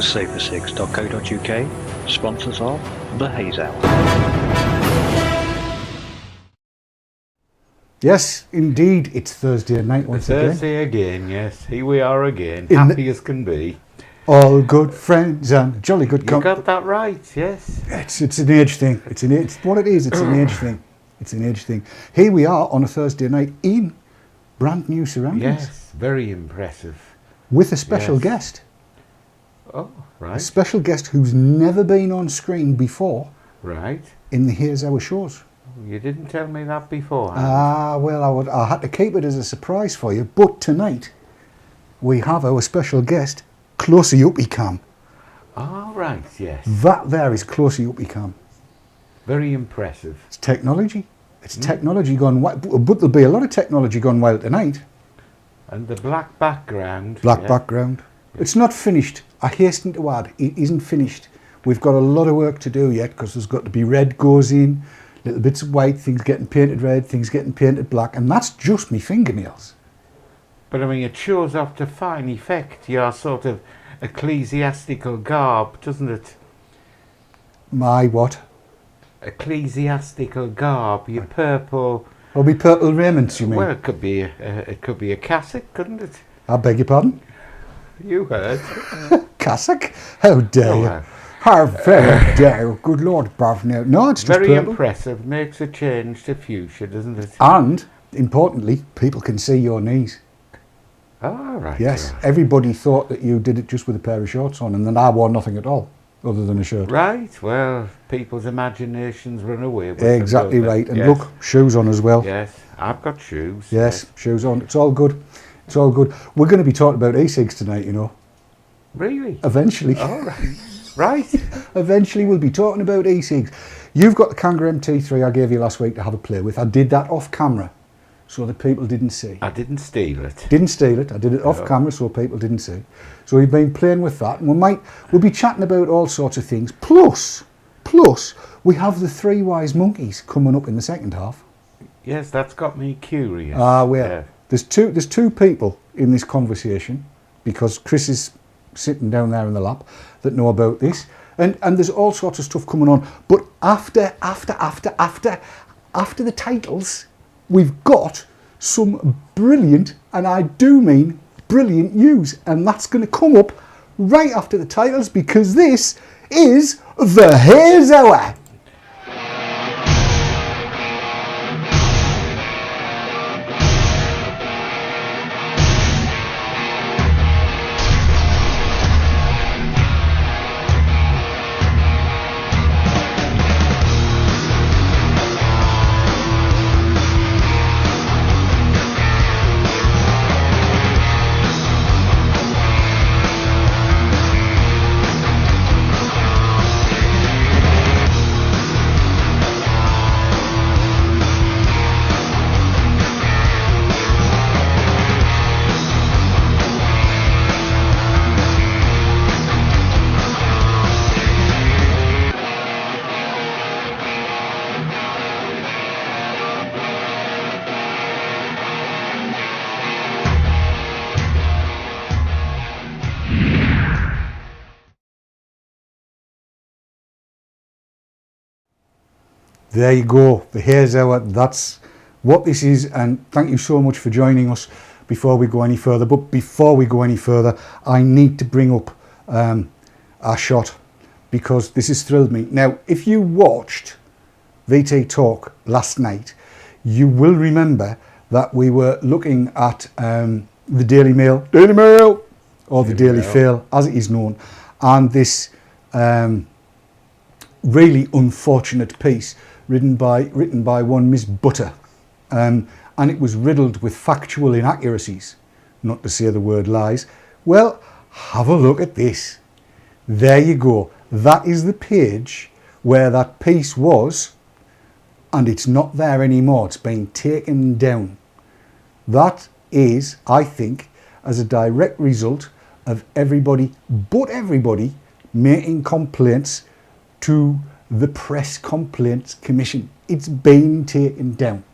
safersix.co.uk, sponsors of the Haze Hour. Yes, indeed, it's Thursday night once again. Thursday again, yes. Here we are again, happy as can be. All good friends and jolly good company. You got that right, yes. It's an age thing. It's what it is. It's an age thing. It's an age thing. Here we are on a Thursday night in brand new surroundings. Yes, very impressive. With a special guest. Oh, right. A special guest who's never been on screen before. Right. In the Haze Hour shows. You didn't tell me that before. Well, I had to keep it as a surprise for you. But tonight, we have our special guest, Closey Uppy Cam. Oh, right, yes. That there is Closey Uppy Cam. Very impressive. It's technology. It's technology gone wild. But there'll be a lot of technology gone wild tonight. And the black background. Black background. It's not finished. I hasten to add, it isn't finished. We've got a lot of work to do yet because there's got to be red goes in, little bits of white, things getting painted red, things getting painted black, and that's just me fingernails. But I mean, it shows off to fine effect your sort of ecclesiastical garb, doesn't it? My what? Ecclesiastical garb, your purple. Or be purple raiments, you mean? Well, it could be a cassock, couldn't it? I beg your pardon? You heard. Cassock? How dare you? How very dare you? Good Lord, bruv. No, it's just very purple. impressive. Makes a change to fuchsia, doesn't it? And, importantly, people can see your knees. Oh, right. Yes, everybody thought that you did it just with a pair of shorts on, and then I wore nothing at all, other than a shirt. Right, well, people's imaginations run away with exactly them, right, and look, shoes on as well. Yes, I've got shoes. Yes, shoes on. It's all good. It's all good. We're going to be talking about e-cigs tonight, you know. Really? Eventually. Oh, right. Right. Eventually we'll be talking about e-cigs. You've got the Kanga MT3 I gave you last week to have a play with. I did that off camera, so that people didn't see. I didn't steal it. Didn't steal it. I did it off camera so people didn't see. So we've been playing with that, and we'll be chatting about all sorts of things. Plus, we have the three wise monkeys coming up in the second half. Yes, that's got me curious. There's two people in this conversation, because Chris is sitting down there in the lap, that know about this, and there's all sorts of stuff coming on. But after the titles, we've got some brilliant, and I do mean brilliant news, and that's going to come up right after the titles, because this is the Haze Hour. There you go, the Haze Hour. That's what this is, and thank you so much for joining us before we go any further. But before we go any further, I need to bring up our shot, because this has thrilled me. Now, if you watched VT Talk last night, you will remember that we were looking at the Daily Mail, or the Daily Fail, as it is known, and this really unfortunate piece written by one Miss Butter, and it was riddled with factual inaccuracies, not to say the word lies. Well, have a look at this. There you go. That is the page where that piece was, and it's not there anymore. It's been taken down. That is, I think, as a direct result of everybody making complaints to the Press Complaints Commission. It's been taken down.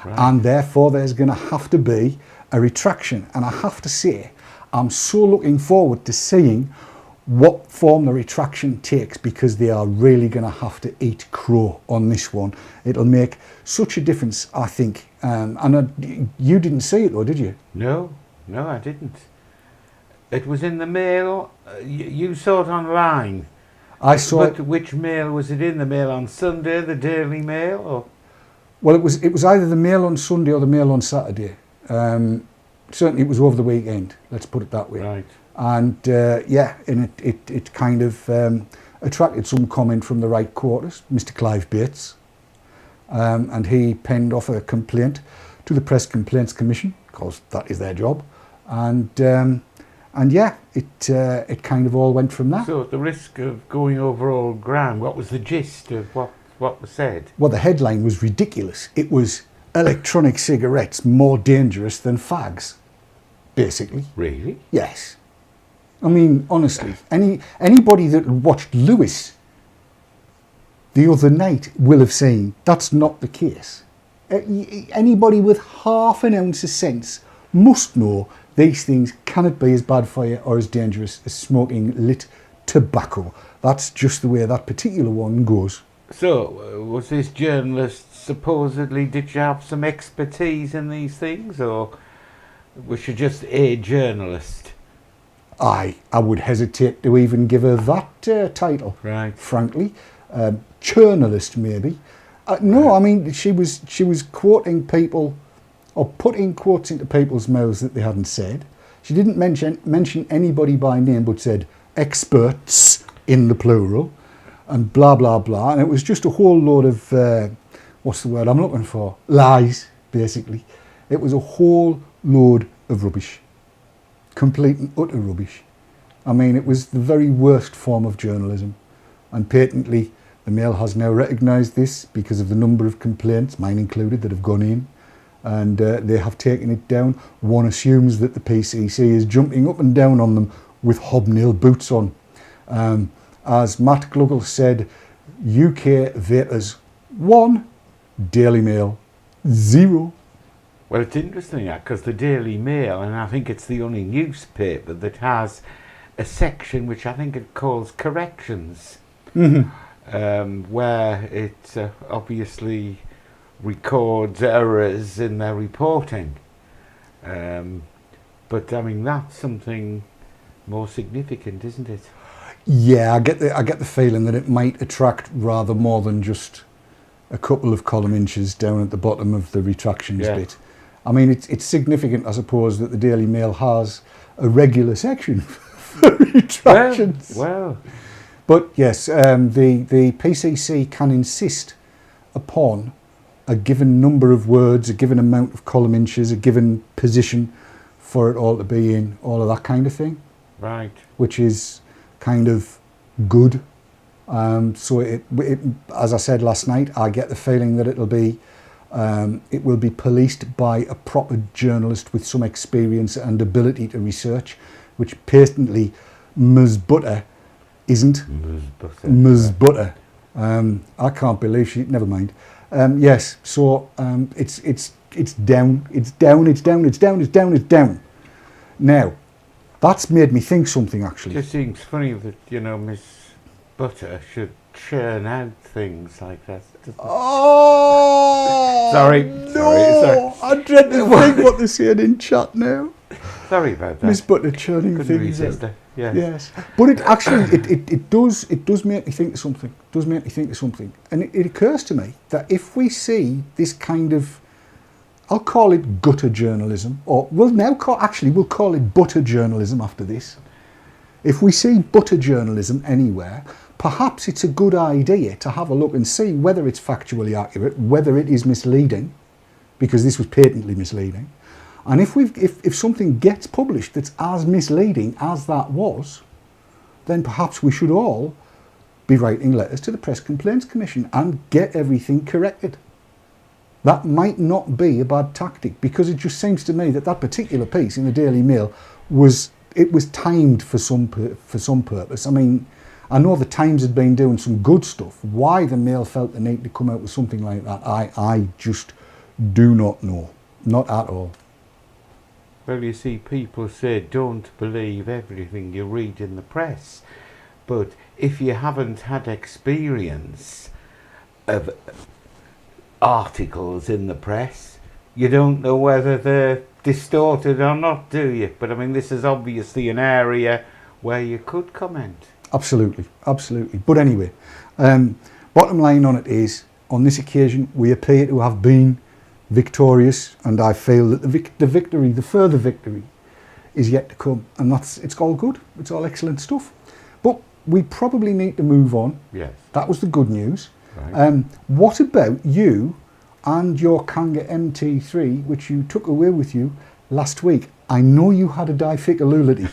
Right. And therefore there's going to have to be a retraction. And I have to say, I'm so looking forward to seeing what form the retraction takes, because they are really going to have to eat crow on this one. It'll make such a difference, I think. You didn't see it though, did you? No, I didn't. It was in the mail. You saw it online. I saw it. Which mail was it in? The Mail on Sunday, the Daily Mail, or? Well, it was either the Mail on Sunday or the Mail on Saturday. Certainly, it was over the weekend. Let's put it that way. Right. And yeah, and it kind of attracted some comment from the right quarters, Mr. Clive Bates, and he penned off a complaint to the Press Complaints Commission, because that is their job, and yeah, it kind of all went from that. So, at the risk of going over old ground, what was the gist of what was said? Well, the headline was ridiculous. It was electronic cigarettes more dangerous than fags, basically. Really? Yes. I mean, honestly, anybody that watched Lewis the other night will have seen that's not the case. Anybody with half an ounce of sense must know these things cannot be as bad for you or as dangerous as smoking lit tobacco. That's just the way that particular one goes. So, was this journalist supposedly, did she have some expertise in these things, or was she just a journalist? I would hesitate to even give her that title, right? Frankly, journalist maybe. No, I mean she was quoting people, or putting quotes into people's mouths that they hadn't said. She didn't mention anybody by name, but said experts in the plural, and blah blah blah. And it was just a whole load of what's the word I'm looking for? Lies, basically. It was a whole load of rubbish. Complete and utter rubbish. I mean, it was the very worst form of journalism, and patently the Mail has now recognised this because of the number of complaints, mine included, that have gone in, and they have taken it down. One assumes that the PCC is jumping up and down on them with hobnail boots on. As Matt Gluggle said, UK vapers 1, Daily Mail 0. Well, it's interesting because the Daily Mail, and I think it's the only newspaper that has a section which I think it calls corrections, where it obviously records errors in their reporting. But I mean, that's something more significant, isn't it? Yeah, I get the feeling that it might attract rather more than just a couple of column inches down at the bottom of the retractions bit. I mean, it's significant, I suppose, that the Daily Mail has a regular section for retractions. Well. But yes, the PCC can insist upon a given number of words, a given amount of column inches, a given position for it all to be in, all of that kind of thing. Right. Which is kind of good. So it, as I said last night, I get the feeling that it will be policed by a proper journalist with some experience and ability to research, which patently Ms. Butter isn't. Ms. Butter. I can't believe she. Never mind. Yes. So it's down. It's down. It's down. It's down. It's down. It's down. Now, that's made me think something. Actually, it just seems funny that Ms. Butter should churn out things like that. Oh, sorry. I dread to think what they're saying in chat now. Sorry about that. Miss Butter churning Couldn't things resist out. it. Yes. Yes, but it actually it does make me think of something. It does make me think of something, and it occurs to me that if we see this kind of, I'll call it gutter journalism, or we'll call it butter journalism after this. If we see butter journalism anywhere, perhaps it's a good idea to have a look and see whether it's factually accurate, whether it is misleading, because this was patently misleading. And if something gets published that's as misleading as that was, then perhaps we should all be writing letters to the Press Complaints Commission and get everything corrected. That might not be a bad tactic, because it just seems to me that particular piece in the Daily Mail was timed for some purpose. I mean, I know the Times had been doing some good stuff. Why the Mail felt the need to come out with something like that, I just do not know. Not at all. Well, you see, people say don't believe everything you read in the press. But if you haven't had experience of articles in the press, you don't know whether they're distorted or not, do you? But I mean, this is obviously an area where you could comment. Absolutely, absolutely. But anyway, bottom line on it is, on this occasion, we appear to have been victorious, and I feel that the further victory is yet to come, and it's all good. It's all excellent stuff. But we probably need to move on. Yes. That was the good news. Right. What about you and your Kanga MT3, which you took away with you last week? I know you had a difficulty.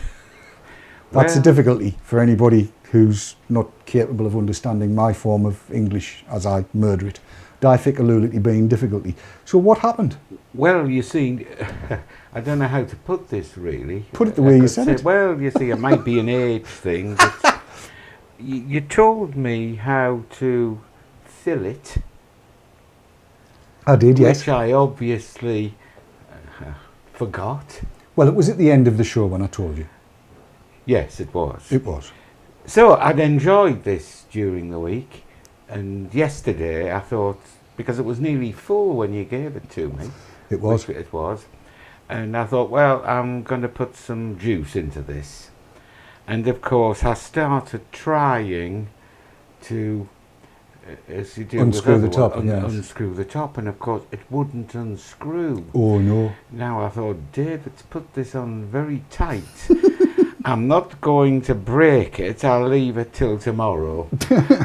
That's a difficulty for anybody who's not capable of understanding my form of English as I murder it. Difficulty being difficulty. So what happened? Well, you see, I don't know how to put this really. Put it the way you said it. Well, you see, it might be an age thing, but you told me how to fill it. I did, yes. Which I obviously forgot. Well, it was at the end of the show when I told you. Yes, it was. It was. So I'd enjoyed this during the week, and yesterday I thought, because it was nearly full when you gave it to me. It was. It was. And I thought, well, I'm going to put some juice into this. And of course, I started trying to, as you do Unscrew with the other top, one, yes. unscrew the top, and of course it wouldn't unscrew. Oh no. Now I thought, David's put this on very tight. I'm not going to break it. I'll leave it till tomorrow,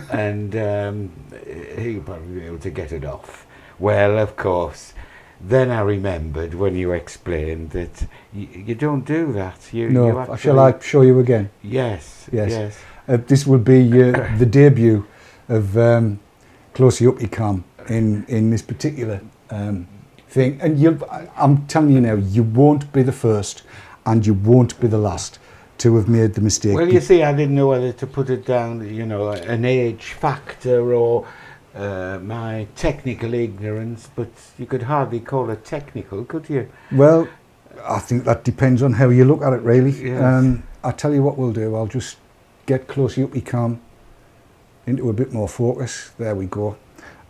and he'll probably be able to get it off. Well, of course, then I remembered when you explained that you don't do that. No, you actually, shall I show you again? Yes. Yes. Yes. This will be the debut of Closey Uppy Cam in this particular thing. And I'm telling you now, you won't be the first and you won't be the last to have made the mistake. Well, you see, I didn't know whether to put it down, you know, an age factor or my technical ignorance, but you could hardly call it technical, could you? Well, I think that depends on how you look at it, really. Yes. I'll tell you what we'll do. I'll just get Closey Uppy Cam into a bit more focus. There we go.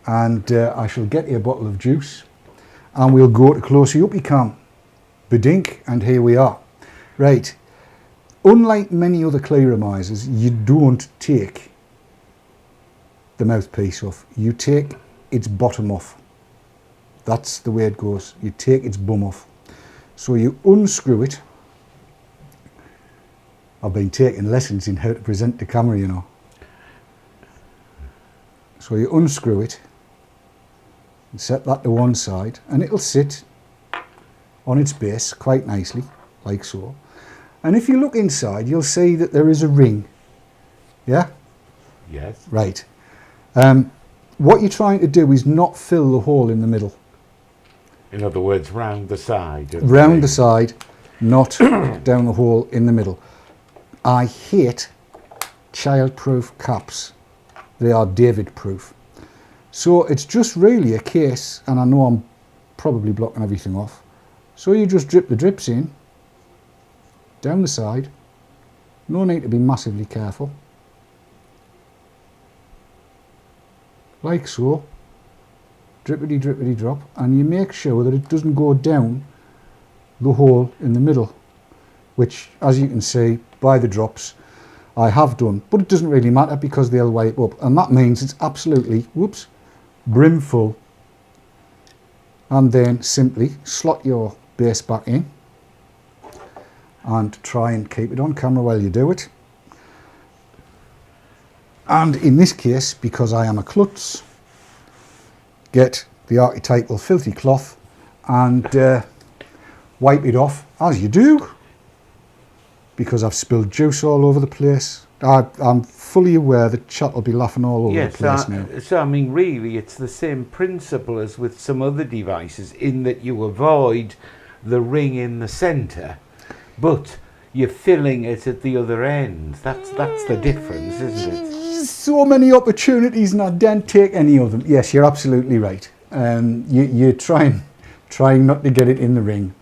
And I shall get you a bottle of juice and we'll go to Closey Uppy Cam. Bedink, and here we are. Right. Unlike many other clearamizers, you don't take the mouthpiece off. You take its bottom off. That's the way it goes. You take its bum off. So you unscrew it. I've been taking lessons in how to present the camera, you know. So you unscrew it and set that to one side, and it'll sit on its base quite nicely, like so. And if you look inside, you'll see that there is a ring. Yeah? Yes. Right. What you're trying to do is not fill the hole in the middle. In other words, round the side. Round the side, not down the hole in the middle. I hate child-proof caps. They are David-proof. So it's just really a case, and I know I'm probably blocking everything off. So you just drip the drips in, down the side. No need to be massively careful. Like so. Drippity drippity drop, and you make sure that it doesn't go down the hole in the middle, which, as you can see by the drops, I have done, but it doesn't really matter because they'll wipe up, and that means it's absolutely, whoops, brim full. And then simply slot your base back in and try and keep it on camera while you do it. And in this case, because I am a klutz, get the archetypal filthy cloth and wipe it off, as you do, because I've spilled juice all over the place. I'm fully aware that chat will be laughing all over the place now. So, I mean, really, it's the same principle as with some other devices in that you avoid the ring in the centre, but you're filling it at the other end. That's the difference, isn't it? So many opportunities and I don't take any of them. Yes, you're absolutely right. You're trying not to get it in the ring.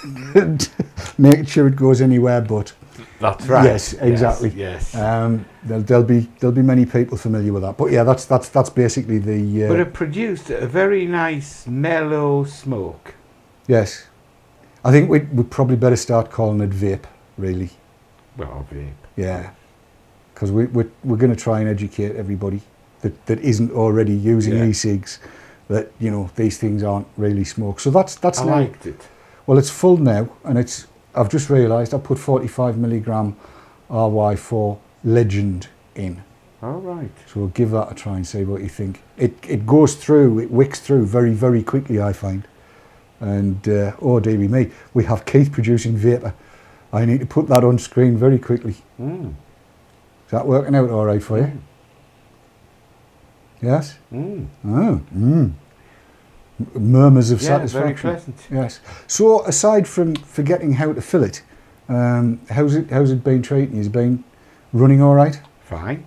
and making sure it goes anywhere but. That's right. Yes, exactly. Yes. There'll be many people familiar with that. But yeah, that's basically the. But it produced a very nice mellow smoke. Yes, I think we'd probably better start calling it vape, really. Well, vape. Yeah, because we're going to try and educate everybody that isn't already using e-cigs that these things aren't really smoke. So that's I now. liked it. Well, it's full now, and I've just realised I put 45 milligram RY4 Legend in. All right. So we'll give that a try and see what you think. It goes through, it wicks through very, very quickly, I find. And oh dearie me, we have Keith producing vapour. I need to put that on screen very quickly. Mm. Is that working out all right for you? Yes? Mm. Oh, murmurs of satisfaction. Very pleasant. Yes. So aside from forgetting how to fill it, how's it been treating you? Has it been running all right? Fine.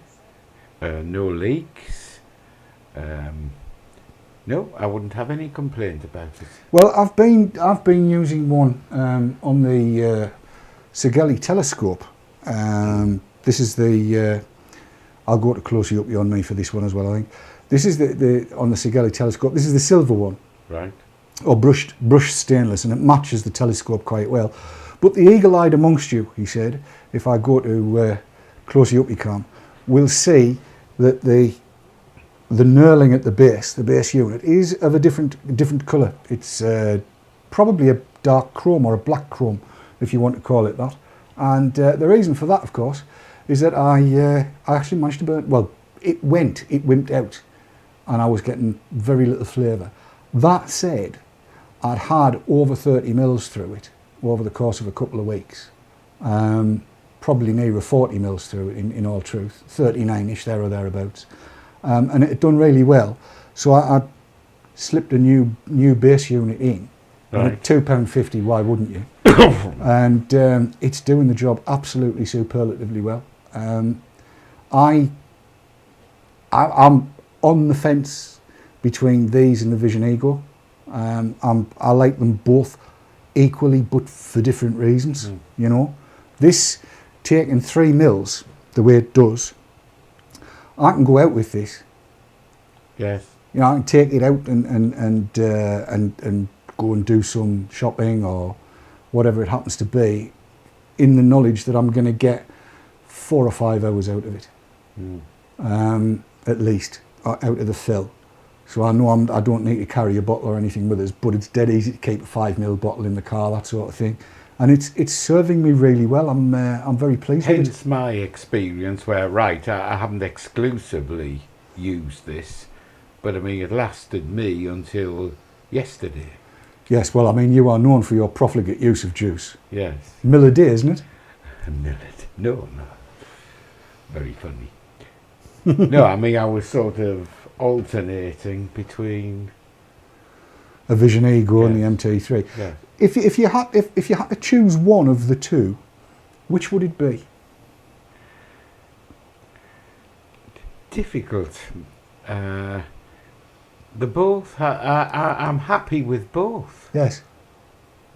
No leaks. No, I wouldn't have any complaint about it. Well, I've been using one on the Segeli telescope. This is the. I'll go to closely up on me for this one as well. I think this is the on the Segeli telescope. This is the silver one, Right. or brushed stainless, and it matches the telescope quite well. But the eagle-eyed amongst you, he said, if I go to closely up you can, will see that the knurling at the base unit, is of a different colour. It's probably a dark chrome or a black chrome, if you want to call it that. And the reason for that, of course, is that I actually managed to burn. Well, it wimped out, and I was getting very little flavour. That said, I'd had over 30 mils through it over the course of a couple of weeks. Probably nearer 40 mils through it, in all truth, 39-ish there or thereabouts. And it had done really well. So I slipped a new base unit in. Right. And at £2.50, why wouldn't you? And it's doing the job absolutely superlatively well. I'm on the fence between these and the Vision Ego. I like them both equally, but for different reasons. This taking 3 mils the way it does, I can go out with this. Yes. I can take it out and go and do some shopping or whatever it happens to be, in the knowledge that I'm going to get 4 or 5 hours out of it, at least, out of the fill. So I know I don't need to carry a bottle or anything with us, but it's dead easy to keep a 5 ml bottle in the car, that sort of thing. And it's serving me really well. I'm very pleased with it. Hence my experience where, right, I haven't exclusively used this, but I mean, it lasted me until yesterday. Yes, well, I mean, you are known for your profligate use of juice. Yes. Mill a day, isn't it? A minute. No. Very funny. No, I mean, I was sort of alternating between A Vision Ego and the MT3. Yes. If you had to choose one of the two, which would it be? Difficult. The both. I'm happy with both. Yes.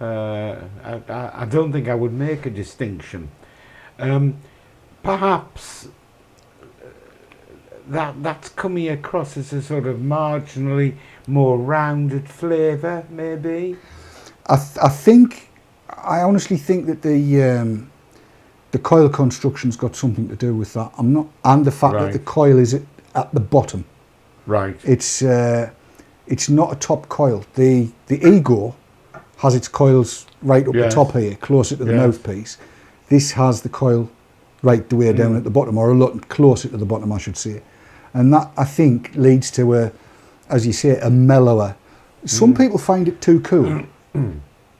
I don't think I would make a distinction. Perhaps that's coming across as a sort of marginally more rounded flavour, maybe. I honestly think that the coil construction's got something to do with that. And the fact that the coil is at the bottom. Right. It's not a top coil. The Ego has its coils right up the top here, closer to the mouthpiece. This has the coil right the way down at the bottom, or a lot closer to the bottom, I should say. And that, I think, leads to as you say, a mellower. Some people find it too cool.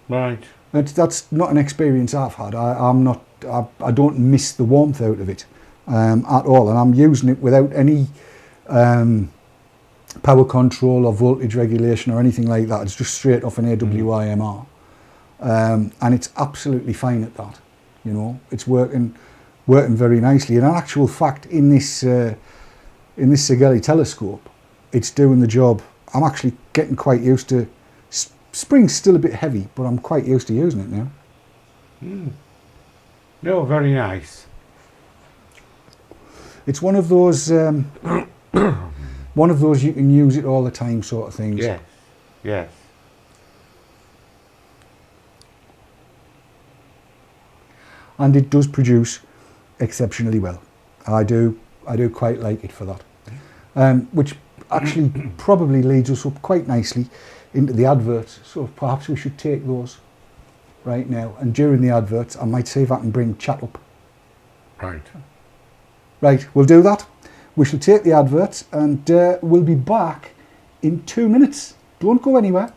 Right. That's not an experience I've had. I don't miss the warmth out of it at all, and I'm using it without any power control or voltage regulation or anything like that. It's just straight off an AWIMR, and it's absolutely fine at that. It's working very nicely. And in actual fact, in this Segeli telescope, it's doing the job. I'm actually getting quite used to spring's still a bit heavy, but I'm quite used to using it now. No, very nice. It's one of those one of those you can use it all the time sort of things. Yes, yes. And it does produce exceptionally well. I do quite like it for that. Which actually probably leads us up quite nicely into the adverts. So perhaps we should take those right now. And during the adverts, I might see if I can bring chat up. Right. Right, we'll do that. We shall take the adverts and we'll be back in 2 minutes. Don't go anywhere.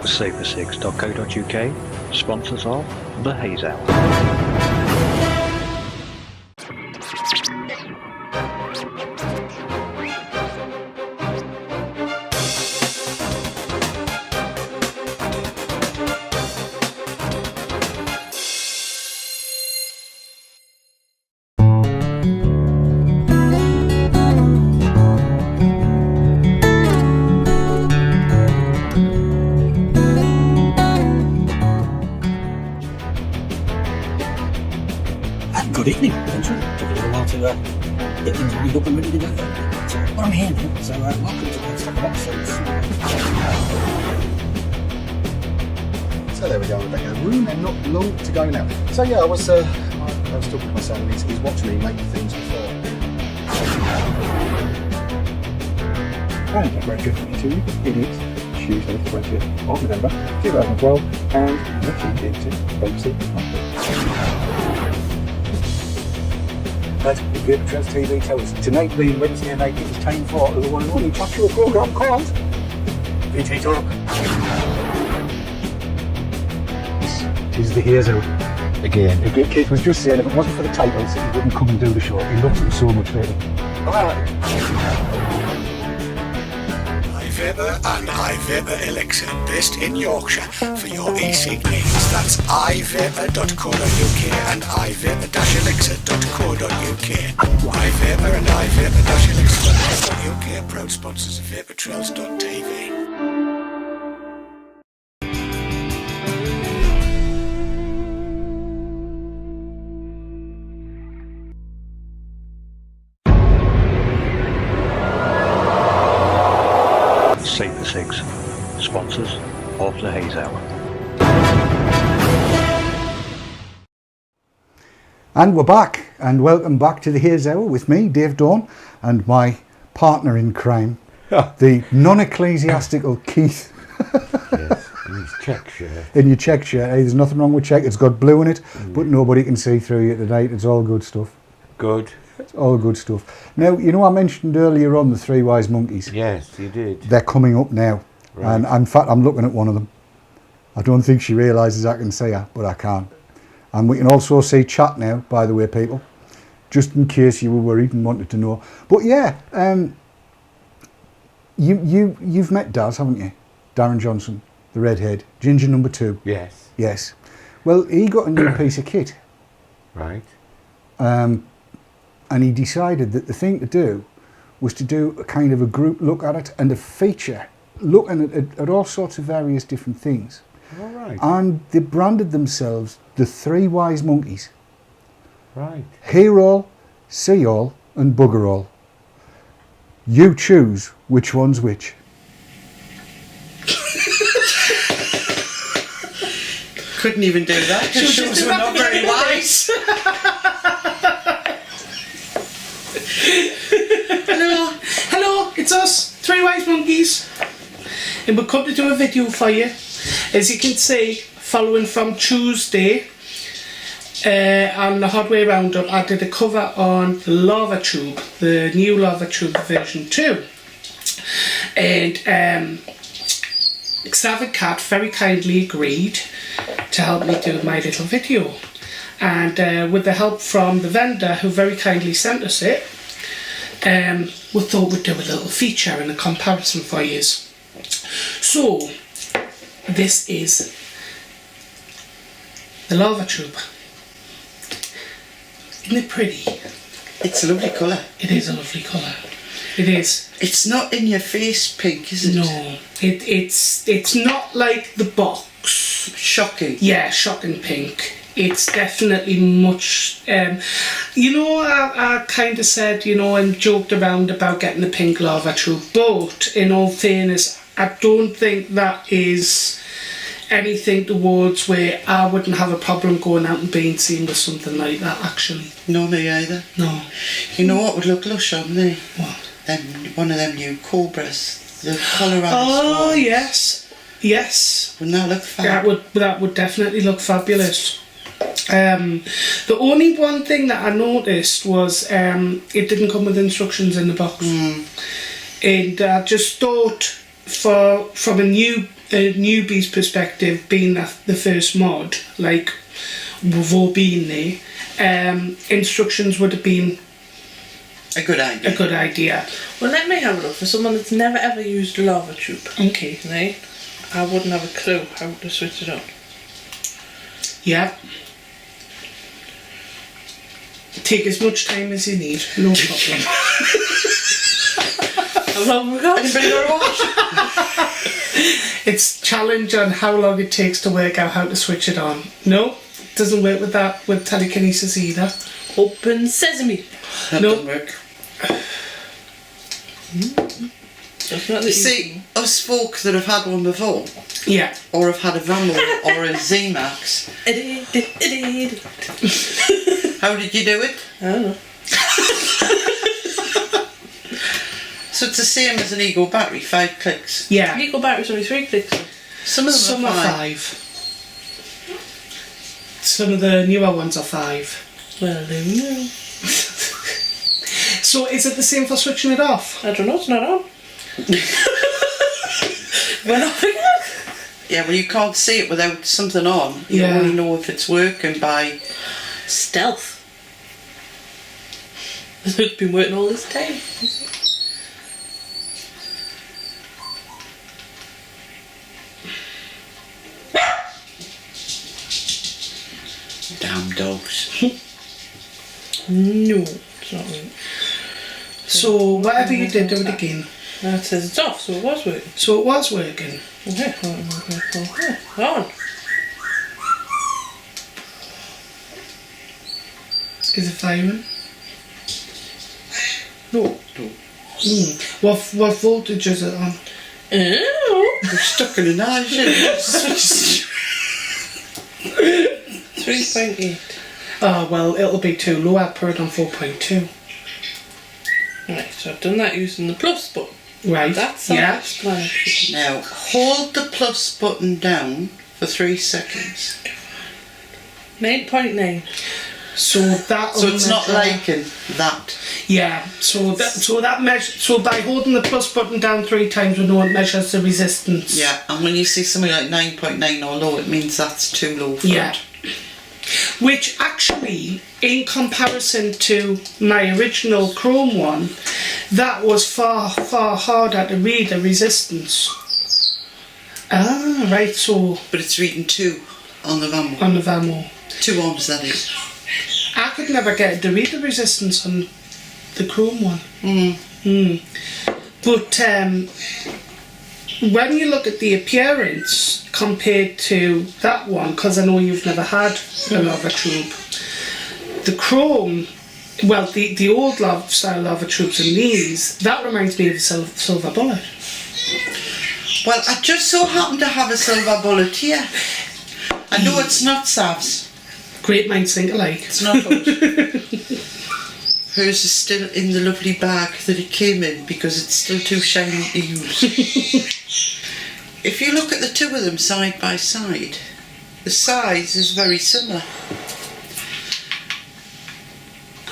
Safer6.co.uk, sponsors of the Haze Hour. Good evening, Benjamin. Took a little while to get things lined up and ready to go. But I'm here now, so welcome to Let's Talk About Episodes. So there we go, I'm back in the room and not long to go now. So yeah, I was talking to my son and he's watching me make things before. And a very good morning to you. It is Tuesday the 20th of November 2012 and you're tuned into BBC. As eVic Trans TV tells us, tonight being Wednesday night, it is time for the one and only factual programme called VT Talk. It is the Haze Hour. Again. Keith was just saying if it wasn't for the titles, he wouldn't come and do the show. He loves it so much, really. iVapor and iVapor Elixir, based in Yorkshire, for your e-cig needs. That's ivapor.co.uk and ivapor-elixir.co.uk. iVapor and ivapor-elixir.co.uk are proud sponsors of vaportrails.tv. Safer6, sponsors of the Haze Hour. And we're back, and welcome back to the Haze Hour with me, Dave Dawn, and my partner in crime, the non-ecclesiastical Keith. Yes, in his check shirt. In your check shirt. Hey, there's nothing wrong with check. It's got blue in it, but nobody can see through you tonight. It's all good stuff. Good. It's all good stuff. Now, you know I mentioned earlier on the Three Wise Monkeys? Yes, you did. They're coming up now. Right. And in fact, I'm looking at one of them. I don't think she realises I can see her, but I can. And we can also see chat now, by the way, people. Just in case you were worried and wanted to know. But yeah, you've met Daz, haven't you? Darren Johnson, the redhead, Ginger number 2. Yes. Yes. Well, he got a new piece of kit. Right. And he decided that the thing to do was to do a kind of a group look at it and a feature looking at all sorts of various different things. All right. And they branded themselves the Three Wise Monkeys. Right. Hear all, see all, and bugger all. You choose which one's which. Couldn't even do that. Shows were not very wise. Hello, it's us, Three Wise Monkeys, and we've come to do a video for you. As you can see, following from Tuesday on the Hardware Roundup, I did a cover on the Lavatube, the new Lavatube version 2, and Xavier Cat very kindly agreed to help me do my little video, and with the help from the vendor who very kindly sent us it, we thought we'd do a little feature and a comparison for you. So this is the Lavatube. Isn't it pretty? It's a lovely colour. It is a lovely colour. It is. It's not in your face pink, is it? No. It's not like the box. Shocking. Yeah, shocking pink. It's definitely much... you know, I kind of said, you know, and joked around about getting the pink Lavatube, but in all fairness, I don't think that is anything towards where I wouldn't have a problem going out and being seen with something like that, actually. No, me either. No. You know what would look lush on me? What? One of them new Cobras. The Colorado Oh, ones. yes. Yes. Wouldn't that look fab? That would definitely look fabulous. The only one thing that I noticed was it didn't come with instructions in the box. And I just thought from a newbie's perspective, being the first mod, like we've all been there, instructions would have been a good idea. A good idea. Well, let me have a look. For someone that's never ever used a Lavatube, okay, right? I wouldn't have a clue how to switch it on. Yeah. Take as much time as you need, no problem. How long we got? Anybody got to watch? It's challenge on how long it takes to work out how to switch it on. No, it doesn't work with that with telekinesis either. Open sesame. That No. doesn't work. That's not the You see, us folk that have had one before, Yeah. or have had a Vamo or a Z-Max, how did you do it? I don't know. So it's the same as an Ego battery, 5 clicks. Yeah. Eco battery's only 3 clicks. Some of them Some are are 5. 5. Some of the newer ones are 5. Well, there we go. So is it the same for switching it off? I don't know, it's not on. Went off again. Yeah, well you can't see it without something on. You Yeah. only know if it's working by... Stealth. It's been working all this time. Damn dogs. No, it's not working. So whatever you did, do it again. Now it says it's off, so it was working. So it was working. Okay, on. Is it firing? No. What voltage is it on? Oh, We're stuck in an eye, shit. 3.8. Oh, well, it'll be too low. I'd put it on 4.2. Right, so I've done that using the plus button. Right. That's yeah. self-explanatory. Now, hold the plus button down for 3 seconds. 9.9. So that. So it's not liking that. Yeah. So that measure. So by holding the plus button down 3 times, we know it measures the resistance. Yeah, and when you see something like 9.9 or low, it means that's too low for Yeah. it. Which actually, in comparison to my original Chrome one, that was far, far harder to read the resistance. Ah, right, so But it's reading 2 on the Vamo. on the Vamo. 2 ohms, that is. I could never get it to read the resistance on the Chrome one. But when you look at the appearance compared to that one, because I know you've never had a Lavatube, the Chrome, well, the old style Lavatubes and these, that reminds me of a silver bullet. Well, I just so happen to have a silver bullet here. I know it's not Sav's. Great minds think alike. It's not hers. Hers is still in the lovely bag that it came in because it's still too shiny to use. If you look at the two of them side by side, the size is very similar.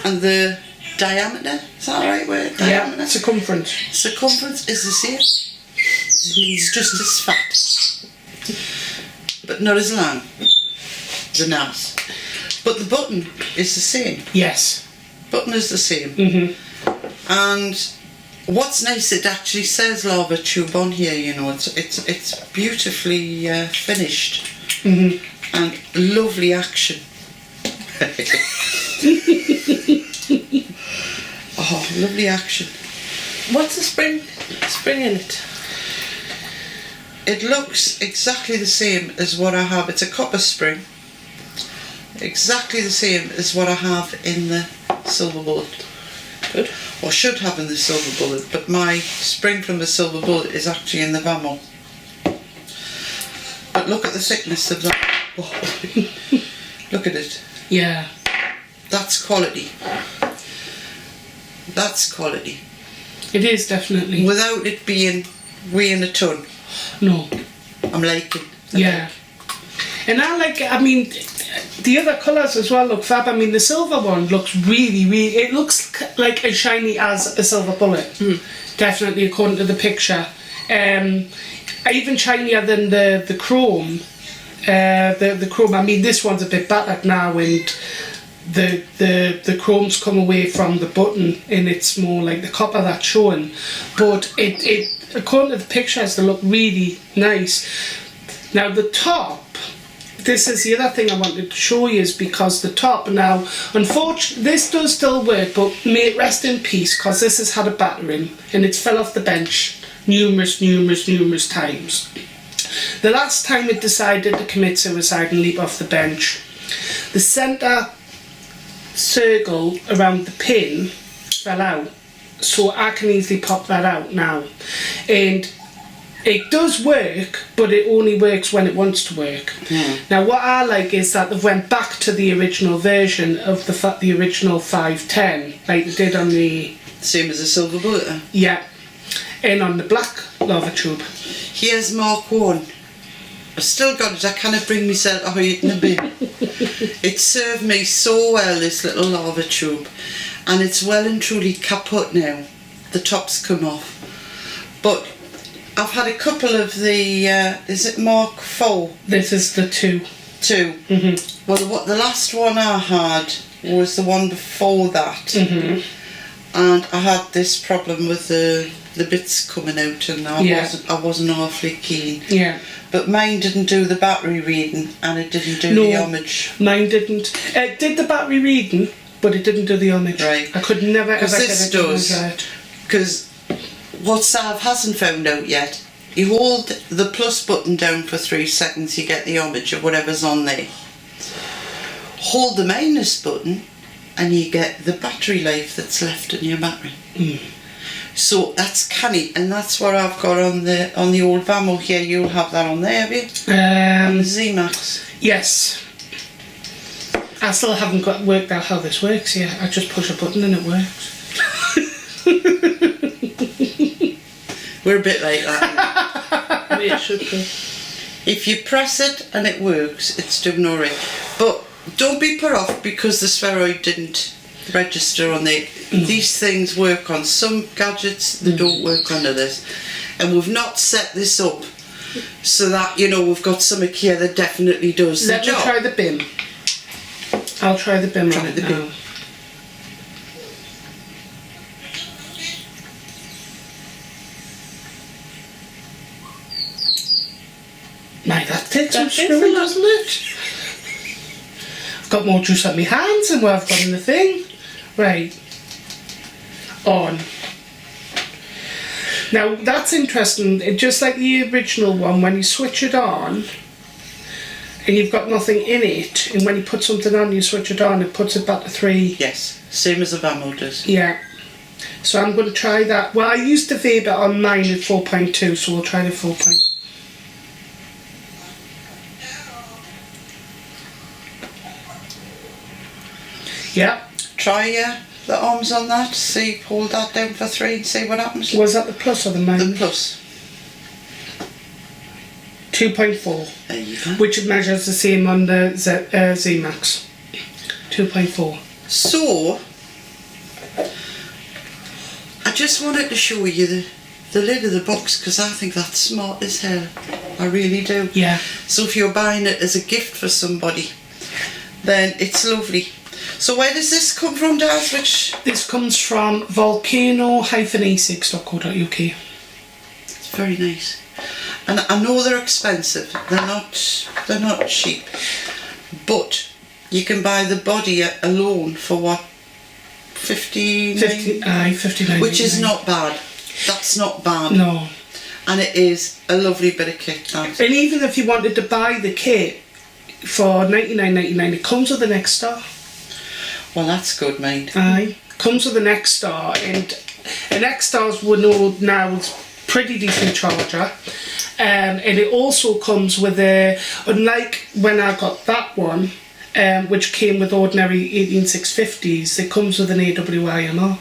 And the diameter, is that the right word? Diameter? Yeah, circumference. Circumference is the same. It's just as fat. But not as long. The nose. But the button is the same. Yes. Button is the same. And what's nice, it actually says Lavatube on here, you know, it's beautifully finished. And lovely action. Oh, lovely action. What's the spring in it? It looks exactly the same as what I have. It's a copper spring. Exactly the same as what I have in the Silver Bullet. Good. Or should have in the Silver Bullet, but my spring from the Silver Bullet is actually in the Vamo. But look at the thickness of that. Oh. Look at it. Yeah. That's quality. That's quality. It is definitely. Without it being weighing a ton. No. I'm liking. Yeah. And I like, I mean, the other colours as well look fab. I mean, the silver one looks really, it looks like as shiny as a Silver Bullet. Definitely, according to the picture. Even shinier than the chrome. The chrome, I mean, this one's a bit battered now, and the chrome's come away from the button, and it's more like the copper that's showing. But it according to the pictures, they look really nice. Now the top, this is the other thing I wanted to show you, is because the top now, unfortunately, this does still work, but may it rest in peace, because this has had a battering and it's fell off the bench numerous times. The last time it decided to commit suicide and leap off the bench, the centre circle around the pin fell out, so I can easily pop that out now. And it does work, but it only works when it wants to work. Now what I like is that they've went back to the original version of the original 510, like they did on the... Same as a Silver Bullet. Yeah, and on the black Lavatube. Here's Mark 1. I've still got it, I cannot bring myself to hide it in the bin. It served me so well, this little Lavatube. And it's well and truly kaput now. The top's come off. But I've had a couple of the, is it Mark 4? This is the 2. 2. Mm-hmm. Well, the last one I had was the one before that. Mm-hmm. And I had this problem with the bits coming out, and I wasn't awfully keen. Yeah. But mine didn't do the battery reading, and it didn't do the homage. Mine didn't. It did the battery reading, but it didn't do the homage. Right. I could never ever get this it does. Because what Sav hasn't found out yet, you hold the plus button down for 3 seconds, you get the homage of whatever's on there. Hold the minus button, and you get the battery life that's left in your battery. So that's canny, and that's what I've got on the old Vamo here. You'll have that on there, have you? On the Z-Max. Yes. I still haven't worked out how this works yet. I just push a button and it works. We're a bit like that. We should be. If you press it and it works, it's doing alright. But don't be put off because the spheroid didn't register on the... These things work on some gadgets, they don't work on others. And we've not set this up so that, you know, we've got something here that definitely does the job. Let me try the BIM. I'll try the BIM on it now. BIM. Mate, that takes some screwing, doesn't it? I've got more juice on my hands than what I've got in the thing. Right. On. Now, that's interesting. Just like the original one, when you switch it on, and you've got nothing in it, and when you put something on, you switch it on, it puts it back to 3. Yes, same as the Vamo does. Yeah. So I'm going to try that. Well, I used to vape it on mine at 4.2, so we'll try the 4.2. Yeah. Try the arms on that, see, hold that down for 3 and see what happens. Was that the plus or the minus? The plus. 2.4. There you go. Which measures the same on the Z-Max. 2.4. So, I just wanted to show you the lid of the box because I think that's smart as hell. I really do. Yeah. So if you're buying it as a gift for somebody, then it's lovely. So where does this come from, Daz? This comes from volcano-e-cigs.co.uk. It's very nice. And I know they're expensive. They're not cheap. But You can buy the body alone for what? 59, which is not bad. That's not bad. No. And it is a lovely bit of kit, that. And even if you wanted to buy the kit for $99.99, it comes with an X-Star. Well, that's good, mate. Aye. Comes with an X-Star, and an X-Star's we know now is pretty decent charger. And it also comes with a, unlike when I got that one, which came with ordinary 18650s, it comes with an AWIMR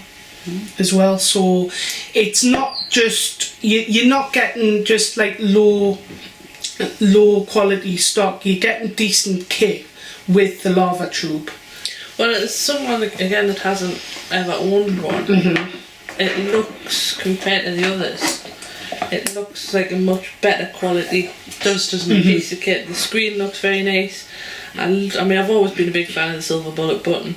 as well. So it's not just, you're not getting just like low quality stock, you're getting decent kit with the Lavatube. Well, as someone, again, that hasn't ever owned one, it looks, compared to the others, it looks like a much better quality doesn't it, piece of kit. The screen looks very nice. And I mean, I've always been a big fan of the silver bullet button.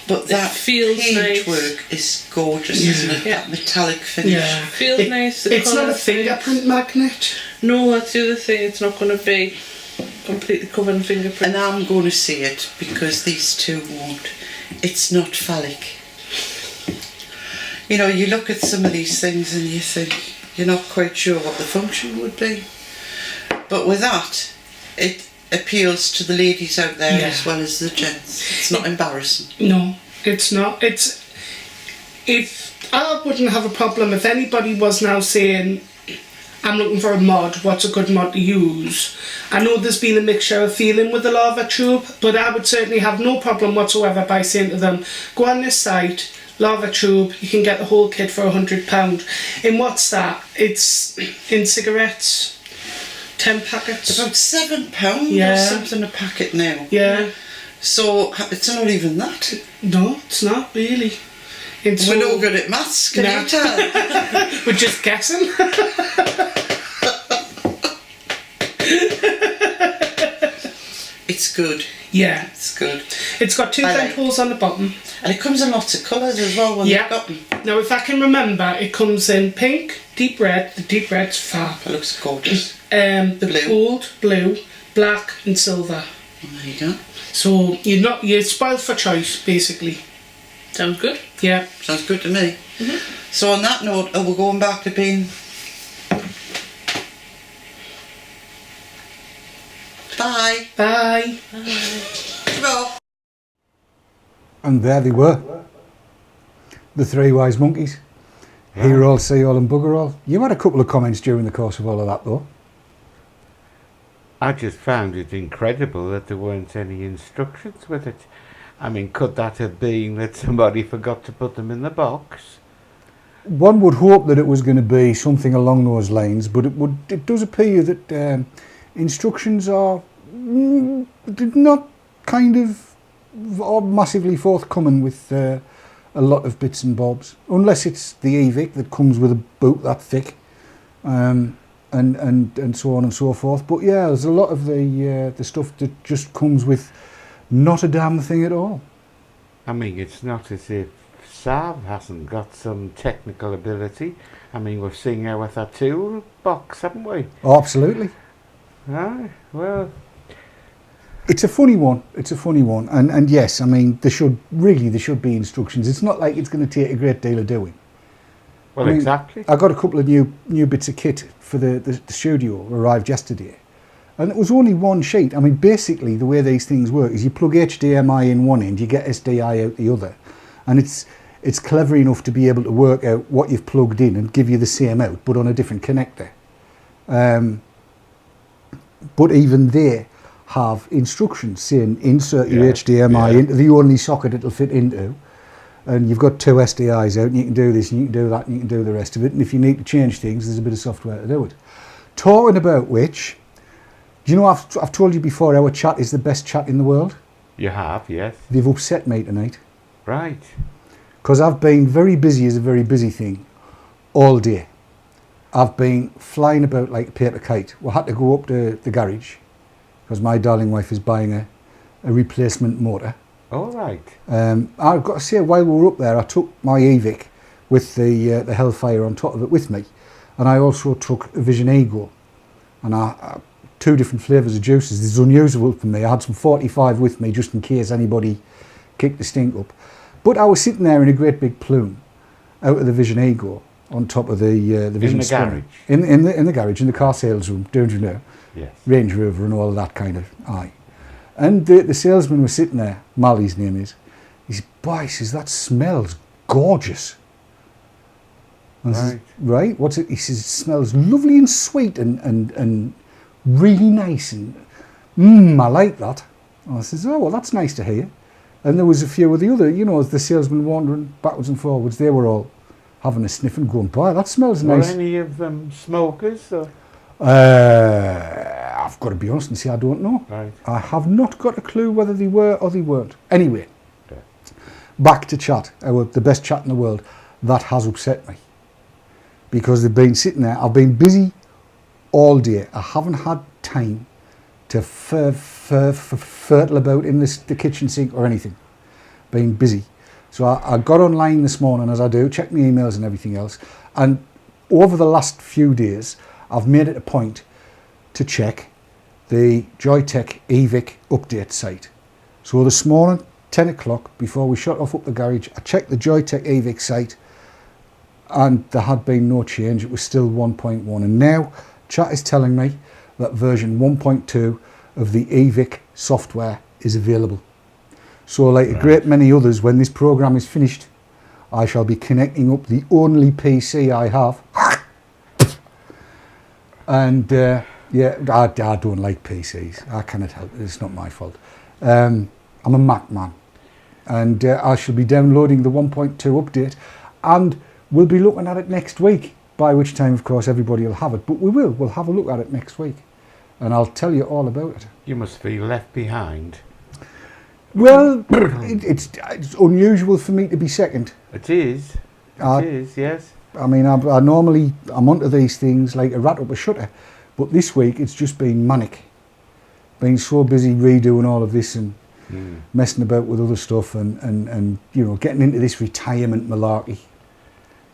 But that feels nice. work is gorgeous, isn't it? That metallic finish. Yeah. Feels nice. It's not a fingerprint magnet. No, that's the other thing. It's not going to be completely covered in fingerprints. And I'm going to see it because these two won't. It's not phallic. You know, you look at some of these things and you think you're not quite sure what the function would be. But with that, it appeals to the ladies out there as well as the gents. It's not embarrassing. No, it's not. If I wouldn't have a problem if anybody was now saying, I'm looking for a mod, what's a good mod to use? I know there's been a mixture of feeling with the Lavatube, but I would certainly have no problem whatsoever by saying to them, go on this site, Lavatube, you can get the whole kit for £100. And what's that? It's in cigarettes, 10 packets. About £7 or something a packet now. Yeah. So it's not even that. No, it's not really. We're no good at maths, can you tell? We're just guessing. It's good. Yeah. It's good. It's got two vent holes on the bottom. And it comes in lots of colours as well when they've got them. Now if I can remember, it comes in pink, deep red, the deep red's fab. It looks gorgeous. The gold, blue, black and silver. There you go. So you're spoiled for choice, basically. Sounds good. Yeah. Sounds good to me. So on that note, we're going back to being... Bye. Bye. Bye. And there they were, the three wise monkeys. Hear all, see all and bugger all. You had a couple of comments during the course of all of that though. I just found it incredible that there weren't any instructions with it. I mean, could that have been that somebody forgot to put them in the box? One would hope that it was going to be something along those lines, but it does appear that instructions are not kind of are massively forthcoming with a lot of bits and bobs, unless it's the eVic that comes with a boot that thick, and so on and so forth. But yeah, there's a lot of the stuff that just comes with not a damn thing at all. I mean, it's not as if Sav hasn't got some technical ability. I mean, we've seen her with our tool box, haven't we? Oh, absolutely. Ah, well, it's a funny one. It's a funny one, and yes, I mean, there should be instructions. It's not like it's going to take a great deal of doing. Well, I mean, exactly. I got a couple of new bits of kit for the studio, arrived yesterday, and it was only one sheet. I mean, basically the way these things work is you plug HDMI in one end, you get SDI out the other, and it's clever enough to be able to work out what you've plugged in and give you the same out, but on a different connector. But even they have instructions saying insert your HDMI into the only socket it'll fit into, and you've got two SDIs out, and you can do this, and you can do that, and you can do the rest of it. And if you need to change things, there's a bit of software to do it. Talking about which, do you know I've told you before our chat is the best chat in the world? You have, yes. They've upset me tonight. Right. Because I've been very busy as a very busy thing all day. I've been flying about like a paper kite. We had to go up to the garage because my darling wife is buying a replacement motor. All right. I've got to say, while we were up there, I took my eVic with the Hellfire on top of it with me, and I also took a Vision Ego, and I 2 different flavours of juices. This is unusual for me. I had some 45 with me just in case anybody kicked the stink up. But I was sitting there in a great big plume out of the Vision Ego on top of the Vision garage? In the garage, in the car sales room, don't you know? Yes. Range Rover and all of that kind of, aye. And the salesman was sitting there, Mally's name is. He said, boy, he says, that smells gorgeous. And I says, right, what's it? He says, it smells lovely and sweet and really nice and I like that. And I says, oh, well, that's nice to hear. And there was a few of the other, you know, as the salesman wandering backwards and forwards, they were all having a sniff and going, boy, that smells nice. Were any of them smokers? Or? I've got to be honest and say I don't know. Right. I have not got a clue whether they were or they weren't. Anyway, back to chat, the best chat in the world. That has upset me. Because they've been sitting there, I've been busy all day. I haven't had time to fertle about in the kitchen sink or anything. Been busy. So I got online this morning, as I do, checked my emails and everything else. And over the last few days, I've made it a point to check the Joytech eVic update site. So this morning, 10 o'clock, before we shut off up the garage, I checked the Joytech eVic site and there had been no change. It was still 1.1. And now, chat is telling me that version 1.2 of the eVic software is available. So like a great many others, when this program is finished, I shall be connecting up the only PC I have. And yeah, I don't like PCs. I cannot help it. It's not my fault. I'm a Mac man. And I shall be downloading the 1.2 update and we'll be looking at it next week, by which time, of course, everybody will have it. But we'll have a look at it next week. And I'll tell you all about it. You must feel left behind. Well, it's unusual for me to be second. It is. It is, yes. I mean, I'm onto these things like a rat up a shutter. But this week, it's just been manic. Been so busy redoing all of this and messing about with other stuff and you know, getting into this retirement malarkey.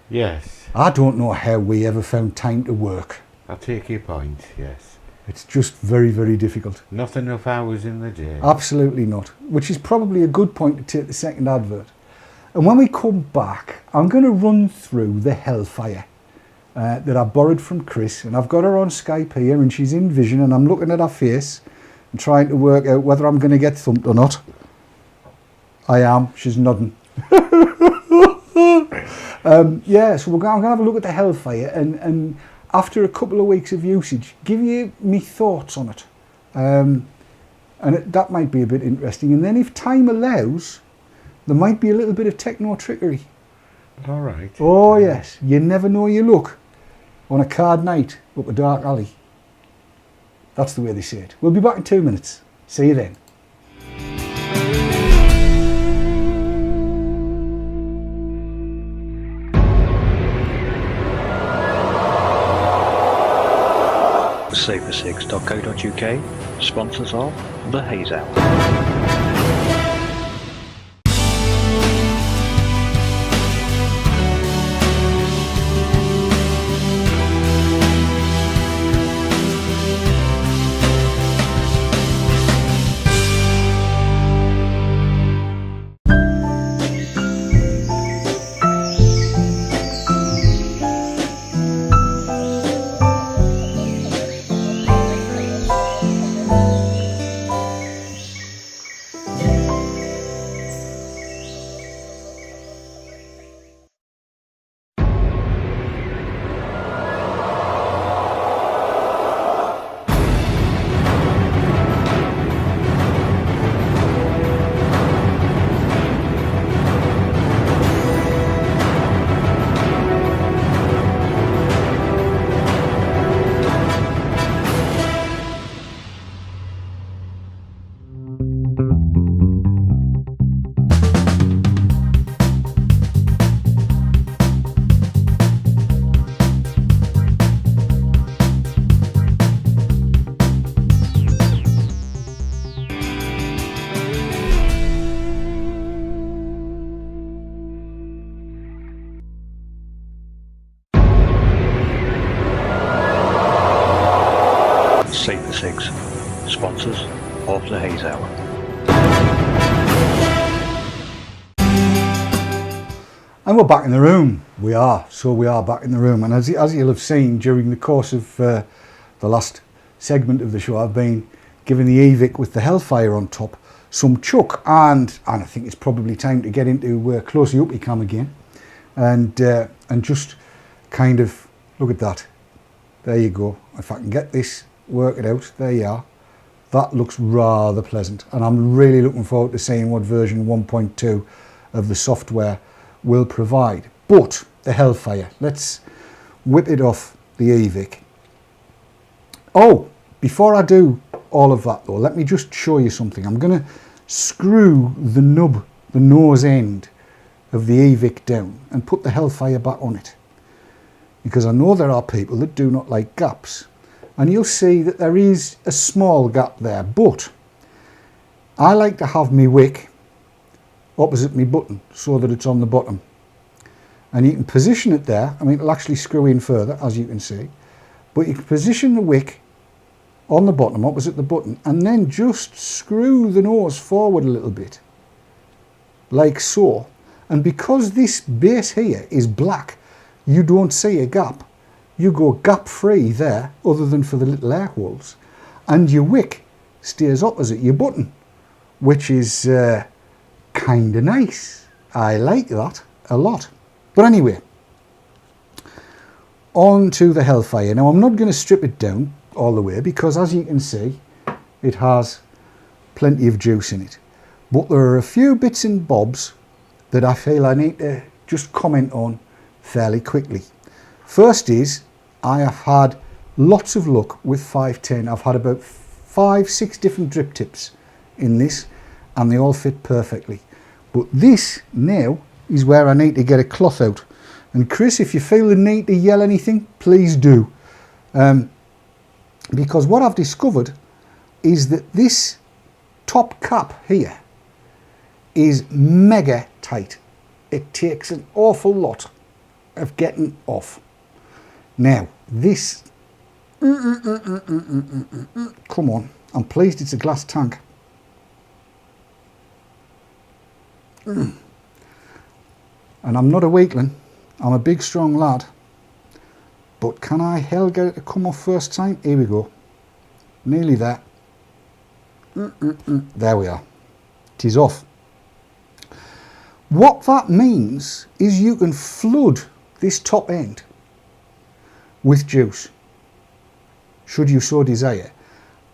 Yes. I don't know how we ever found time to work. I take your point, yes. It's just very, very difficult. Not enough hours in the day. Absolutely not. Which is probably a good point to take the second advert. And when we come back, I'm going to run through the Hellfire that I borrowed from Chris. And I've got her on Skype here and she's in vision and I'm looking at her face and trying to work out whether I'm going to get thumped or not. I am. She's nodding. Yeah, so I'm going to have a look at the Hellfire and after a couple of weeks of usage, give you me thoughts on it. That might be a bit interesting. And then if time allows, there might be a little bit of techno trickery. All right. Oh yes, you never know your luck on a card night up a dark alley. That's the way they say it. We'll be back in 2 minutes. See you then. safersix.co.uk, sponsors of the Haze Hour. e-cigs, sponsors of the Haze Hour. And we're back in the room. We are back in the room. And as you'll have seen during the course of the last segment of the show, I've been giving the eVic with the Hellfire on top some chuck, and I think it's probably time to get into closely up cam again, and just kind of look at that. There you go. If I can get this, work it out. There you are. That looks rather pleasant, and I'm really looking forward to seeing what version 1.2 of the software will provide. But the Hellfire, let's whip it off the eVic. Oh, before I do all of that though, let me just show you something. I'm going to screw the nub, the nose end of the eVic down and put the Hellfire back on it, because I know there are people that do not like gaps, and you'll see that there is a small gap there, but I like to have my wick opposite my button so that it's on the bottom, and you can position it there. I mean, it'll actually screw in further, as you can see, but you can position the wick on the bottom opposite the button and then just screw the nose forward a little bit like so, and because this base here is black, you don't see a gap. You go gap free there, other than for the little air holes, and your wick stays opposite your button, which is kind of nice. I like that a lot. But anyway, on to the Hellfire. Now, I'm not going to strip it down all the way, because as you can see, it has plenty of juice in it, but there are a few bits and bobs that I feel I need to just comment on fairly quickly. First is, I have had lots of luck with 510. I've had about 5-6 different drip tips in this, and they all fit perfectly. But this now is where I need to get a cloth out, and Chris, if you feel the need to yell anything, please do. Because what I've discovered is that this top cap here is mega tight. It takes an awful lot of getting off. Now, this, come on, I'm pleased it's a glass tank. And I'm not a weakling, I'm a big strong lad. But can I hell get it to come off first time? Here we go. Nearly there. There we are. It is off. What that means is you can flood this top end with juice, should you so desire.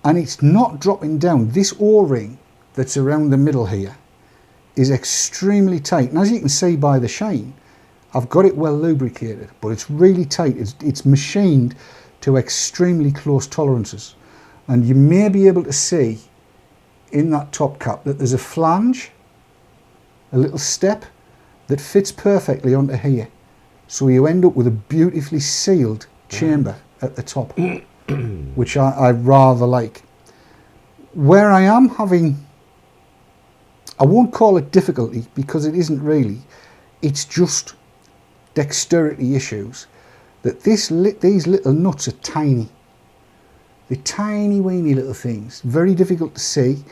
And it's not dropping down. This O-ring that's around the middle here is extremely tight. And as you can see by the shine, I've got it well lubricated, but it's really tight. It's machined to extremely close tolerances. And you may be able to see in that top cap that there's a flange, a little step that fits perfectly onto here. So you end up with a beautifully sealed chamber at the top, which I rather like. Where I am having, I won't call it difficulty because it isn't really, it's just dexterity issues, that these little nuts are tiny. They're tiny weeny little things, very difficult to see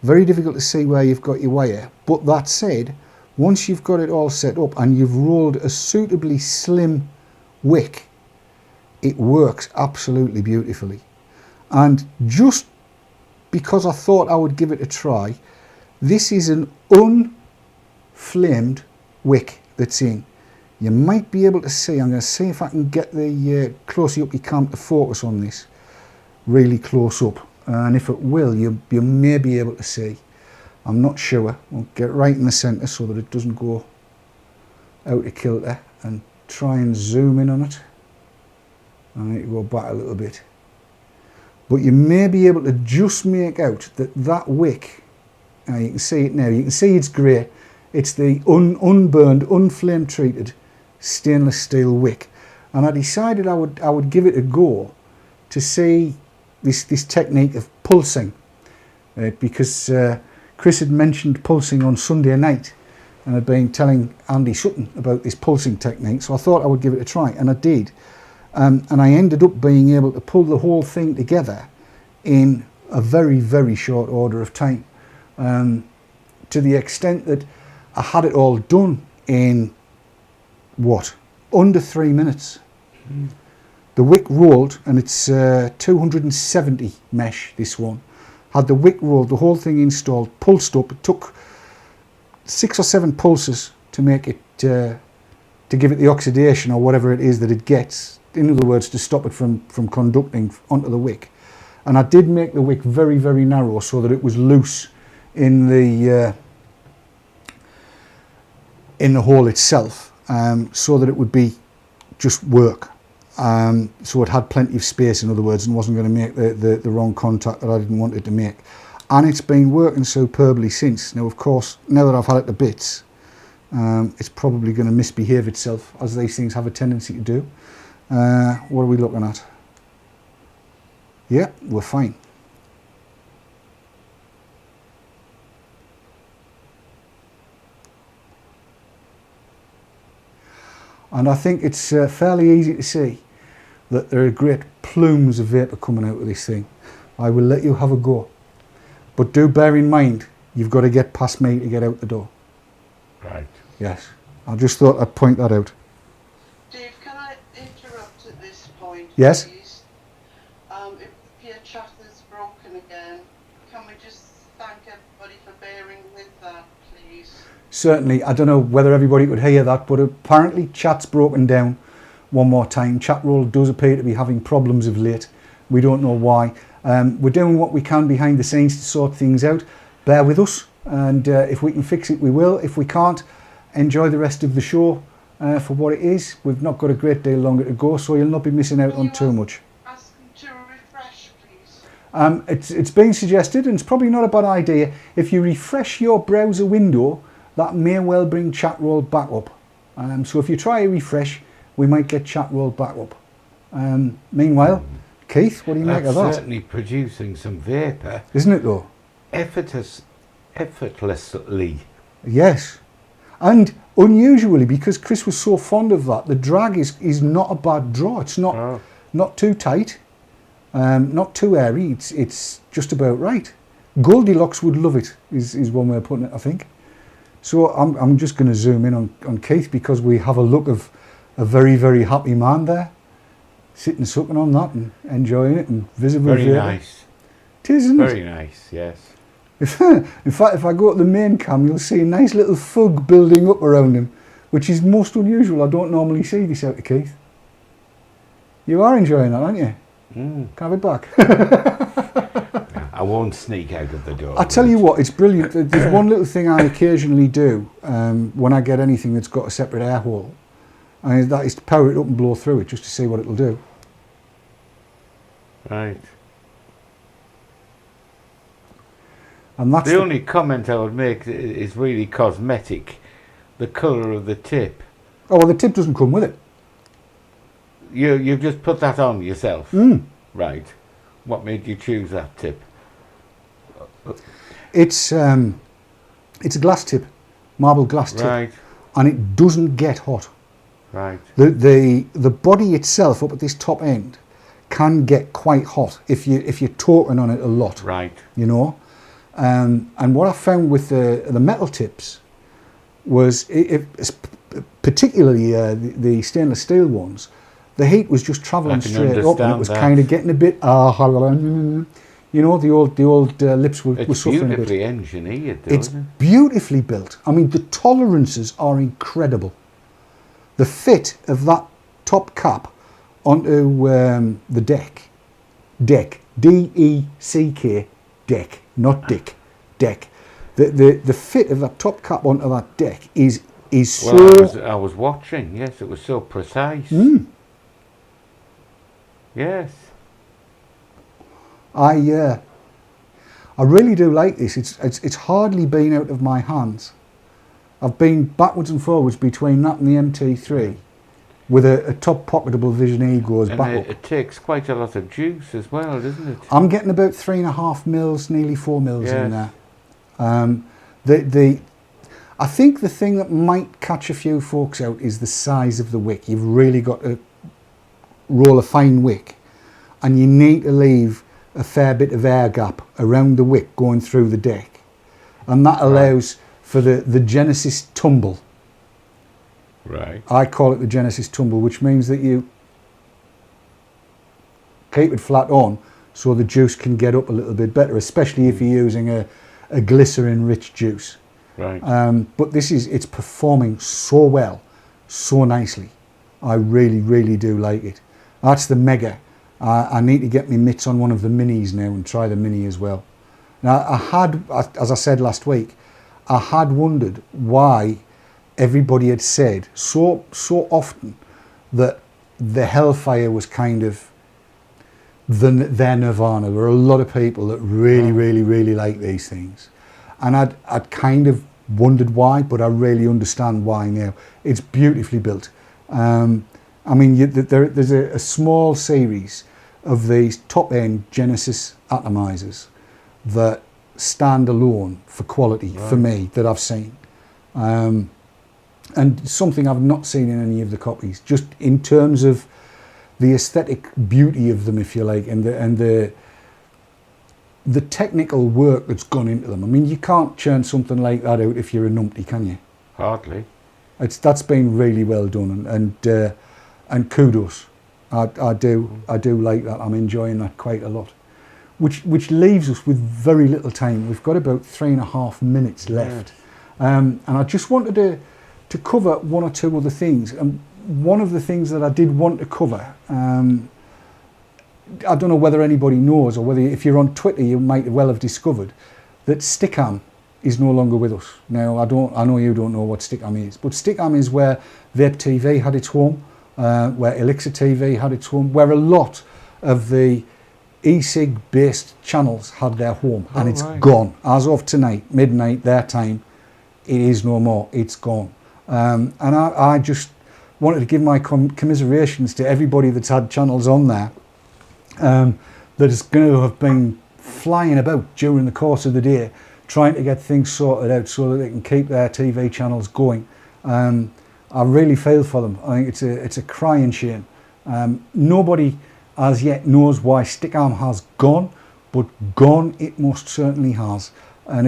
where you've got your wire. But that said, once you've got it all set up and you've rolled a suitably slim wick, it works absolutely beautifully. And just because I thought I would give it a try, this is an unflamed wick that's in. You might be able to see, I'm going to see if I can get the closely up cam to focus on this really close up, and if it will, you may be able to see. I'm not sure. I'll get right in the centre so that it doesn't go out of kilter, and try and zoom in on it. I need to go back a little bit, but you may be able to just make out that wick. Now you can see it now. You can see it's grey. It's the unburned, unflame treated stainless steel wick, and I decided I would give it a go to see this technique of pulsing, because Chris had mentioned pulsing on Sunday night, and I'd been telling Andy Sutton about this pulsing technique, so I thought I would give it a try, and I did, and I ended up being able to pull the whole thing together in a very, very short order of time, to the extent that I had it all done in, what, under 3 minutes. The wick rolled, and it's 270 mesh, this one. Had the wick rolled, the whole thing installed, pulsed up. It took 6 or 7 pulses to make it, to give it the oxidation or whatever it is that it gets. In other words, to stop it from conducting onto the wick. And I did make the wick very, very narrow so that it was loose in the hole itself, so that it would be just work. So it had plenty of space, in other words, and wasn't going to make the wrong contact that I didn't want it to make. And it's been working superbly since. Now, of course, now that I've had it to bits, it's probably going to misbehave itself, as these things have a tendency to do. What are we looking at? Yeah, we're fine. And I think it's fairly easy to see that there are great plumes of vapour coming out of this thing. I will let you have a go. But do bear in mind, you've got to get past me to get out the door. Right. Yes. I just thought I'd point that out. Dave, can I interrupt at this point, Yes. please? If your chat is broken again, can we just thank everybody for bearing with that, please? Certainly. I don't know whether everybody could hear that, but apparently chat's broken down one more time. Chat roll does appear to be having problems of late. We don't know why. We're doing what we can behind the scenes to sort things out. Bear with us, and if we can fix it, we will. If we can't, enjoy the rest of the show for what it is. We've not got a great deal longer to go, so you'll not be missing out on too much. Ask them to refresh, please. It's been suggested, and it's probably not a bad idea, if you refresh your browser window, that may well bring chat roll back up. So if you try a refresh, we might get chat roll back up. Meanwhile, Keith, what do you make of that? Certainly producing some vapour. Isn't it though? Effortlessly. Yes. And unusually, because Chris was so fond of that, the drag is not a bad draw. It's not not too tight, not too airy. It's just about right. Goldilocks would love it, is one way of putting it, I think. So I'm just going to zoom in on Keith, because we have a look of a very, very happy man there, sitting sucking on that and enjoying it, and visible Very vapour. nice. It is, isn't it? Very nice, yes. In fact, if I go to the main cam, you'll see a nice little fug building up around him, which is most unusual. I don't normally see this out of Keith. You are enjoying that, aren't you? Can I have it back? I won't sneak out of the door. I tell you what, it's brilliant. There's one little thing I occasionally do when I get anything that's got a separate air hole, and that is to power it up and blow through it, just to see what it'll do. Right. And that's the only comment I would make is really cosmetic. The colour of the tip. Oh, well, the tip doesn't come with it. You've just put that on yourself? Right. What made you choose that tip? It's a glass tip, marble glass tip. Right. And it doesn't get hot. Right. The body itself up at this top end can get quite hot if you're torquing on it a lot. Right. You know? And what I found with the metal tips was, particularly the stainless steel ones, the heat was just travelling straight up, and it was kind of getting a bit, you know, the old lips were suffering a bit. It's beautifully engineered, though, It's isn't it? beautifully built. I mean, the tolerances are incredible. The fit of that top cap onto the deck, D-E-C-K, deck, not dick, deck. The fit of that top cap onto that deck is so... Well, I was watching, yes, it was so precise. Yes. I really do like this. It's hardly been out of my hands. I've been backwards and forwards between that and the MT3 with a top pocketable Vision E goes back up. It takes quite a lot of juice as well, doesn't it? I'm getting about 3.5 mils, nearly 4 mils in there. I think the thing that might catch a few folks out is the size of the wick. You've really got to roll a fine wick, and you need to leave a fair bit of air gap around the wick going through the deck, and that allows for the Genesis tumble. Right. I call it the Genesis tumble, which means that you keep it flat on so the juice can get up a little bit better, especially if you're using a glycerin rich juice. Right. But it's performing so well, so nicely. I really, really do like it. That's the Mega. I need to get my mitts on one of the minis now and try the mini as well. Now, I had, as I said last week, I had wondered why everybody had said so often that the Hellfire was kind of their Nirvana. There were a lot of people that really, really, really like these things. And I'd kind of wondered why, but I really understand why now. It's beautifully built. I mean, there's a small series of these top-end Genesis atomizers that stand alone for quality for me that I've seen. And something I've not seen in any of the copies, just in terms of the aesthetic beauty of them, if you like, and the technical work that's gone into them. I mean, you can't churn something like that out if you're a numpty, can you? Hardly. That's been really well done, and kudos. I do like that. I'm enjoying that quite a lot. Which leaves us with very little time. We've got about 3.5 minutes left, and I just wanted to cover one or two other things. And one of the things that I did want to cover, I don't know whether anybody knows, or whether if you're on Twitter you might well have discovered that Stickam is no longer with us. Now I know you don't know what Stickam is, but Stickam is where Vape TV had its home, where Elixir TV had its home, where a lot of the e-cig based channels had their home, and it's gone as of tonight, midnight their time. It is no more. It's gone. And I just wanted to give my commiserations to everybody that's had channels on there that is going to have been flying about during the course of the day trying to get things sorted out so that they can keep their TV channels going. I really feel for them. I think it's a crying shame. Nobody as yet knows why Stickam has gone, but gone it most certainly has. And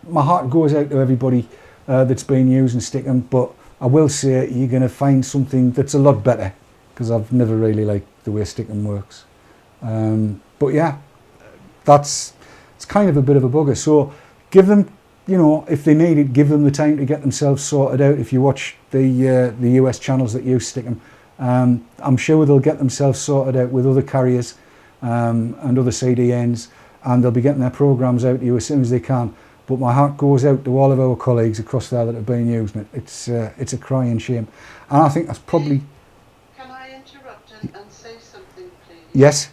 my heart goes out to everybody that's been using Stickam, but I will say you're going to find something that's a lot better, because I've never really liked the way Stickam works. But yeah, it's kind of a bit of a bugger. So give them, if they need it, give them the time to get themselves sorted out. If you watch the US channels that use Stickam, I'm sure they'll get themselves sorted out with other carriers and other CDNs, and they'll be getting their programs out to you as soon as they can. But my heart goes out to all of our colleagues across there that have been using it. It's a crying shame, and I think that's probably. Can I interrupt and say something, please? Yes.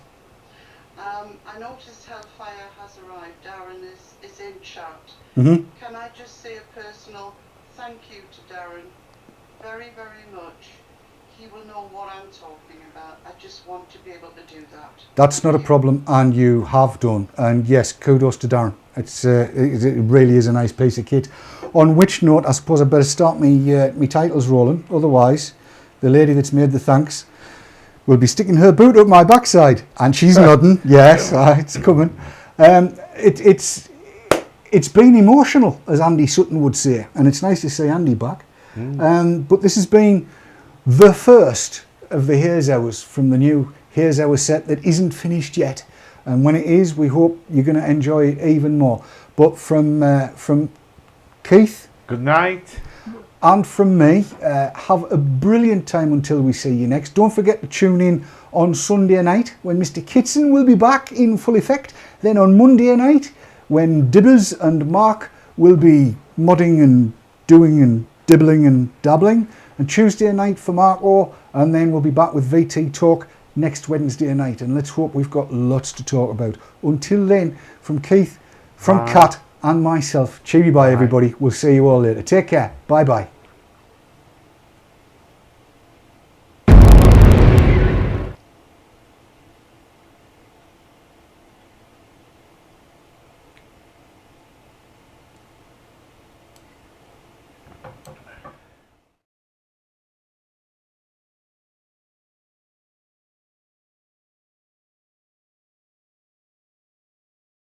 I noticed Hellfire has arrived. Darren is in chat. Mm-hmm. Can I just say a personal thank you to Darren? Very, very much. He will know what I'm talking about. I just want to be able to do that. That's not a problem, and you have done. And yes, kudos to Darren. It really is a nice piece of kit. On which note, I suppose I better start me titles rolling. Otherwise, the lady that's made the thanks will be sticking her boot up my backside, and she's nodding. Yes, it's coming. It's been emotional, as Andy Sutton would say, and it's nice to see Andy back. But this has been the first of the Haze Hours from the new Haze Hour set that isn't finished yet, and when it is, we hope you're going to enjoy it even more. But from Keith, good night, and from me, have a brilliant time until we see you next. Don't forget to tune in on Sunday night when Mr. Kitson will be back in full effect. Then on Monday night when Dibbers and Mark will be modding and doing and dibbling and dabbling. And Tuesday night for Marco, and then we'll be back with VT Talk next Wednesday night. And let's hope we've got lots to talk about. Until then, from Keith, from Kat and myself, cheery bye everybody. We'll see you all later. Take care. Bye bye.